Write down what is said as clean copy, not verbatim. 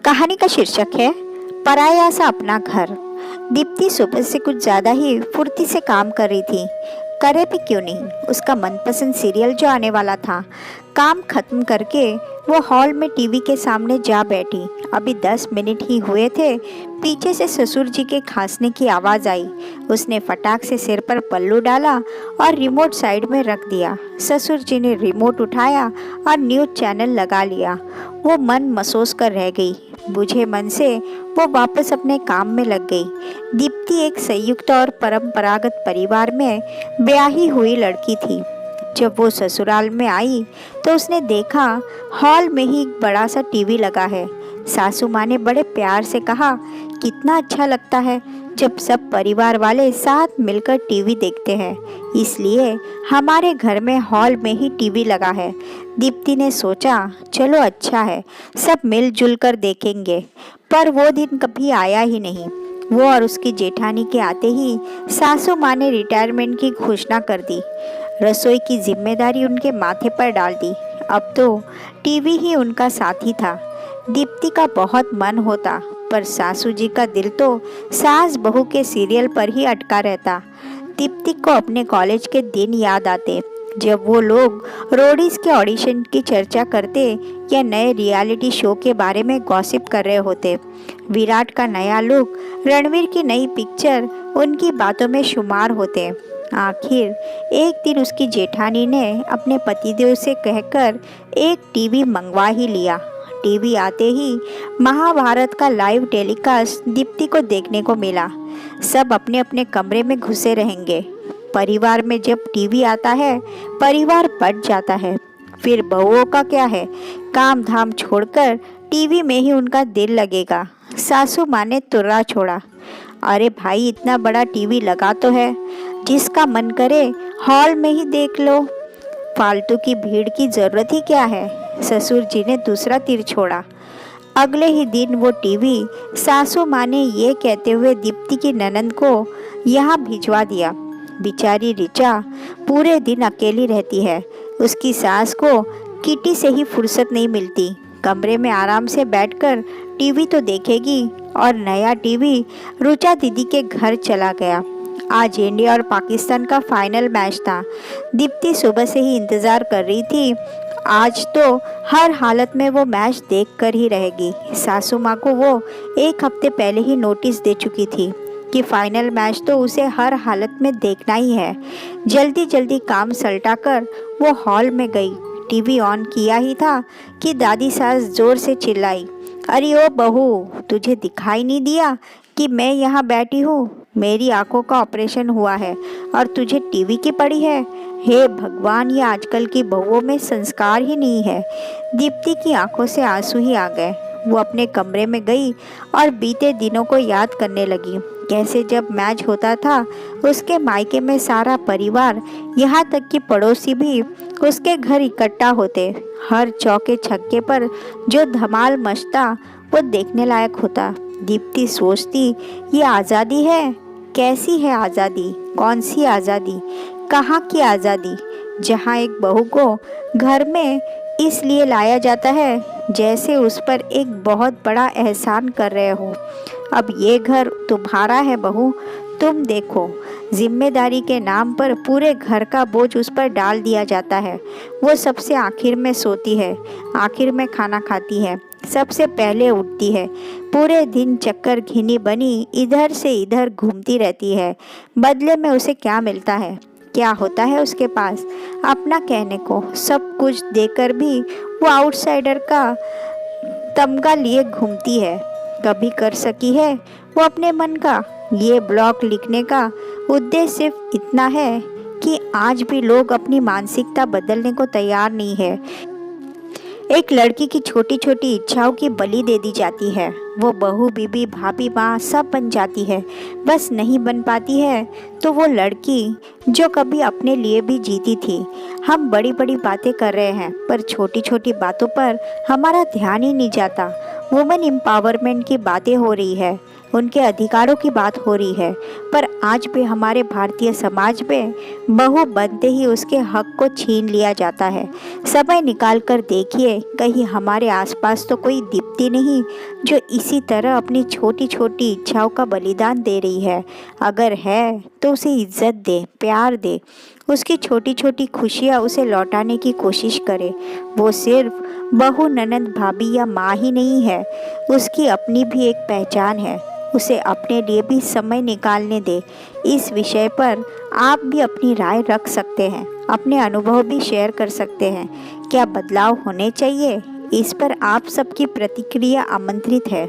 कहानी का शीर्षक है पराया सा अपना घर। दीप्ति सुबह से कुछ ज्यादा ही फुर्ती से काम कर रही थी। करे भी क्यों नहीं, उसका मनपसंद सीरियल जो आने वाला था। काम खत्म करके वो हॉल में टीवी के सामने जा बैठी। अभी 10 मिनट ही हुए थे, पीछे से ससुर जी के खांसने की आवाज़ आई। उसने फटाक से सिर पर पल्लू डाला और रिमोट साइड में रख दिया। ससुर जी ने रिमोट उठाया और न्यूज़ चैनल लगा लिया। वो मन महसूस कर रह गई। बुझे मन से वो वापस अपने काम में लग गई। दीप्ति एक संयुक्त और परंपरागत परिवार में ब्याही हुई लड़की थी। जब वो ससुराल में आई तो उसने देखा हॉल में ही एक बड़ा सा टीवी लगा है। सासू माँ ने बड़े प्यार से कहा, कितना अच्छा लगता है जब सब परिवार वाले साथ मिलकर टीवी देखते हैं, इसलिए हमारे घर में हॉल में ही टीवी लगा है। दीप्ति ने सोचा, चलो अच्छा है, सब मिलजुल कर देखेंगे। पर वो दिन कभी आया ही नहीं। वो और उसकी जेठानी के आते ही सासू माँ ने रिटायरमेंट की घोषणा कर दी। रसोई की जिम्मेदारी उनके माथे पर डाल दी। अब तो टीवी ही उनका साथी था। दीप्ति का बहुत मन होता, पर सासू जी का दिल तो सास बहू के सीरियल पर ही अटका रहता। दीप्ति को अपने कॉलेज के दिन याद आते, जब वो लोग रोडीज के ऑडिशन की चर्चा करते या नए रियलिटी शो के बारे में गॉसिप कर रहे होते। विराट का नया लुक, रणवीर की नई पिक्चर उनकी बातों में शुमार होते। आखिर एक दिन उसकी जेठानी ने अपने पतिदेव से कहकर एक टीवी मंगवा ही लिया। टीवी आते ही महाभारत का लाइव टेलीकास्ट दीप्ति को देखने को मिला। सब अपने अपने कमरे में घुसे रहेंगे। परिवार में जब टीवी आता है, परिवार बढ़ जाता है। फिर बहुओं का क्या है, काम धाम छोड़कर टीवी में ही उनका दिल लगेगा। सासू माँ ने तुर्रा छोड़ा, अरे भाई इतना बड़ा टीवी लगा तो है, जिसका मन करे हॉल में ही देख लो, फालतू की भीड़ की जरूरत ही क्या है। ससुर जी ने दूसरा तीर छोड़ा। अगले ही दिन वो टीवी सासू माँ ने ये कहते हुए दीप्ति की ननंद को यहाँ भिजवा दिया। बेचारी ऋचा पूरे दिन अकेली रहती है। उसकी सास को किटी से ही फुर्सत नहीं मिलती। कमरे में आराम से बैठकर टीवी तो देखेगी, और नया टीवी रुचा दीदी के घर चला गया। आज इंडिया और पाकिस्तान का फाइनल मैच था। दीप्ति सुबह से ही इंतज़ार कर रही थी। आज तो हर हालत में वो मैच देख कर ही रहेगी। सासू माँ को वो एक हफ्ते पहले ही नोटिस दे चुकी थी कि फाइनल मैच तो उसे हर हालत में देखना ही है। जल्दी जल्दी काम सल्टाकर वो हॉल में गई। टीवी ऑन किया ही था कि दादी सास जोर से चिल्लाई, अरे ओ बहू, तुझे दिखाई नहीं दिया कि मैं यहाँ बैठी हूँ? मेरी आंखों का ऑपरेशन हुआ है और तुझे टीवी की पड़ी है। हे भगवान, ये आजकल की बहुओं में संस्कार ही नहीं है। दीप्ति की आंखों से आंसू ही आ गए। वो अपने कमरे में गई और बीते दिनों को याद करने लगी। कैसे जब मैच होता था उसके मायके में सारा परिवार, यहाँ तक कि पड़ोसी भी उसके घर इकट्ठा होते। हर चौके छक्के पर जो धमाल मचता वो देखने लायक होता। दीप्ति सोचती, ये आज़ादी है? कैसी है आज़ादी? कौन सी आज़ादी? कहाँ की आज़ादी? जहाँ एक बहू को घर में इसलिए लाया जाता है जैसे उस पर एक बहुत बड़ा एहसान कर रहे हो। अब ये घर तुम्हारा है बहू, तुम देखो। जिम्मेदारी के नाम पर पूरे घर का बोझ उस पर डाल दिया जाता है। वो सबसे आखिर में सोती है, आखिर में खाना खाती है, सबसे पहले उठती है। पूरे दिन चक्कर घिनी बनी इधर से इधर घूमती रहती है। बदले में उसे क्या मिलता है? क्या होता है उसके पास? अपना कहने को सब कुछ देकर भी वो आउटसाइडर का तमगा लिए घूमती है। कभी कर सकी है वो अपने मन का? ये ब्लॉग लिखने का उद्देश्य सिर्फ इतना है कि आज भी लोग अपनी मानसिकता बदलने को तैयार नहीं है। एक लड़की की छोटी छोटी इच्छाओं की बलि दे दी जाती है। वो बहू, बीबी, भाभी, माँ सब बन जाती है। बस नहीं बन पाती है तो वो लड़की जो कभी अपने लिए भी जीती थी। हम बड़ी बड़ी बातें कर रहे हैं, पर छोटी छोटी बातों पर हमारा ध्यान ही नहीं जाता। वुमेन एम्पावरमेंट की बातें हो रही है, उनके अधिकारों की बात हो रही है। पर आज भी हमारे भारतीय समाज में बहू बनते ही उसके हक को छीन लिया जाता है। समय निकाल कर देखिए, कहीं हमारे आसपास तो कोई दीप्ति नहीं जो इसी तरह अपनी छोटी छोटी इच्छाओं का बलिदान दे रही है। अगर है तो उसे इज्जत दे, प्यार दे, उसकी छोटी छोटी खुशियाँ उसे लौटाने की कोशिश करे। वो सिर्फ बहू, ननद, भाभी या माँ ही नहीं है, उसकी अपनी भी एक पहचान है। उसे अपने लिए भी समय निकालने दे। इस विषय पर आप भी अपनी राय रख सकते हैं, अपने अनुभव भी शेयर कर सकते हैं। क्या बदलाव होने चाहिए? इस पर आप सबकी प्रतिक्रिया आमंत्रित है।